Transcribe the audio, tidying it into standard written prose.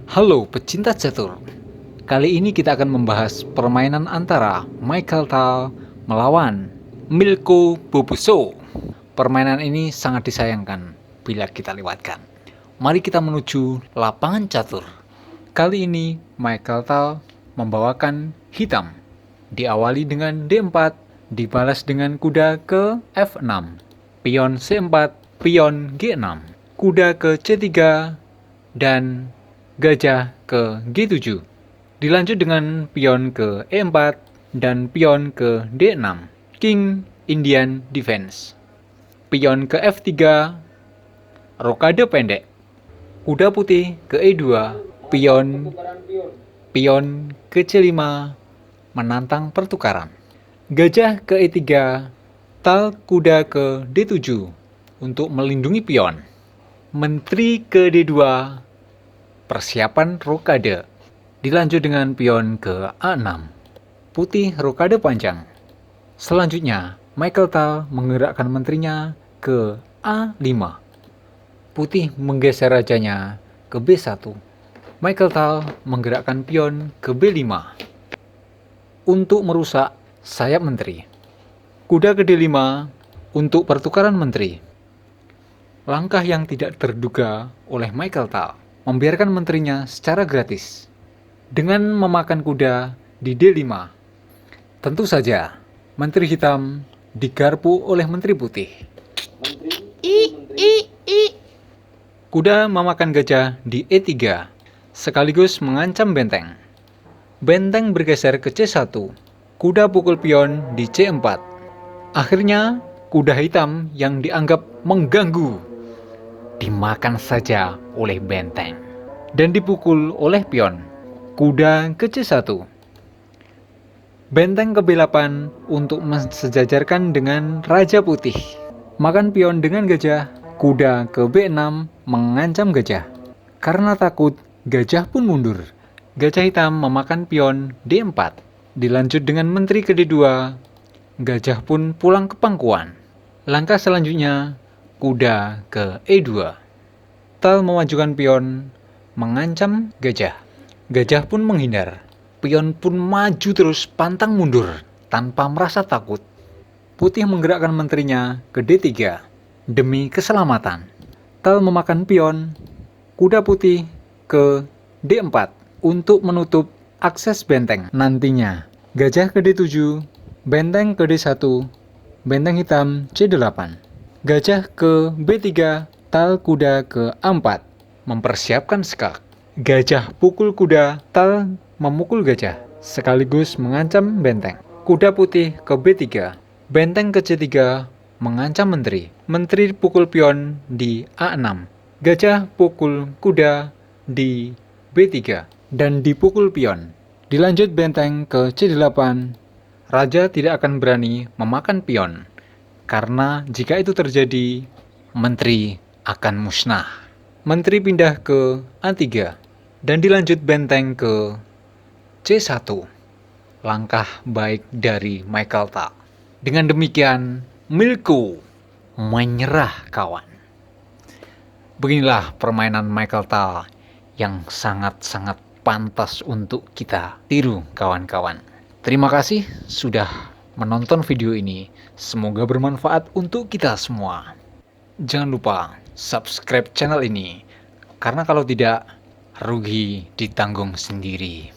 Halo pecinta catur, kali ini kita akan membahas permainan antara Michael Tal melawan Milko Boboso. Permainan ini sangat disayangkan bila kita lewatkan. Mari kita menuju lapangan catur. Kali ini Michael Tal membawakan hitam. Diawali dengan D4, dibalas dengan kuda ke F6, pion C4, pion G6, kuda ke C3, dan gajah ke G7. Dilanjut dengan pion ke E4 dan pion ke D6. King Indian Defense. Pion ke F3, rokade pendek. Kuda putih ke E2, pion ke C5 menantang pertukaran. Gajah ke E3, tal kuda ke D7 untuk melindungi pion. Menteri ke D2, persiapan rokade. Dilanjut dengan pion ke A6, putih rokade panjang. Selanjutnya, Michael Tal menggerakkan menterinya ke A5. Putih menggeser rajanya ke B1. Michael Tal menggerakkan pion ke B5 untuk merusak sayap menteri. Kuda ke D5 untuk pertukaran menteri. Langkah yang tidak terduga oleh Michael Tal membiarkan menterinya secara gratis dengan memakan kuda di D5. Tentu saja, menteri hitam digarpu oleh menteri putih. Kuda memakan gajah di E3, sekaligus mengancam benteng. Benteng bergeser ke C1, kuda pukul pion di C4. Akhirnya, kuda hitam yang dianggap mengganggu dimakan saja oleh benteng dan dipukul oleh pion. Kuda ke C1. Benteng ke B8 untuk mensejajarkan dengan Raja Putih. Makan pion dengan gajah. Kuda ke B6 mengancam gajah. Karena takut, gajah pun mundur. Gajah hitam memakan pion D4. Dilanjut dengan menteri ke D2. Gajah pun pulang ke pangkuan. Langkah selanjutnya, kuda ke E2. Tal memajukan pion, mengancam gajah. Gajah pun menghindar. Pion pun maju terus pantang mundur tanpa merasa takut. Putih menggerakkan menterinya ke D3 demi keselamatan. Tal memakan pion. Kuda putih ke D4 untuk menutup akses benteng nantinya. Gajah ke D7, benteng ke D1, benteng hitam C8. Gajah ke B3, tal kuda ke A4, mempersiapkan skak. Gajah pukul kuda, tal memukul gajah, sekaligus mengancam benteng. Kuda putih ke B3, benteng ke C3, mengancam menteri. Menteri pukul pion di A6. Gajah pukul kuda di B3 dan dipukul pion. Dilanjut benteng ke C8. Raja tidak akan berani memakan pion, karena jika itu terjadi, menteri akan musnah. Menteri pindah ke A3 dan dilanjut benteng ke C1. Langkah baik dari Michael Tal. Dengan demikian, Milko menyerah kawan. Beginilah permainan Michael Tal yang sangat-sangat pantas untuk kita tiru kawan-kawan. Terima kasih sudah menonton video ini. Semoga bermanfaat untuk kita semua. Jangan lupa subscribe channel ini, karena kalau tidak, rugi ditanggung sendiri.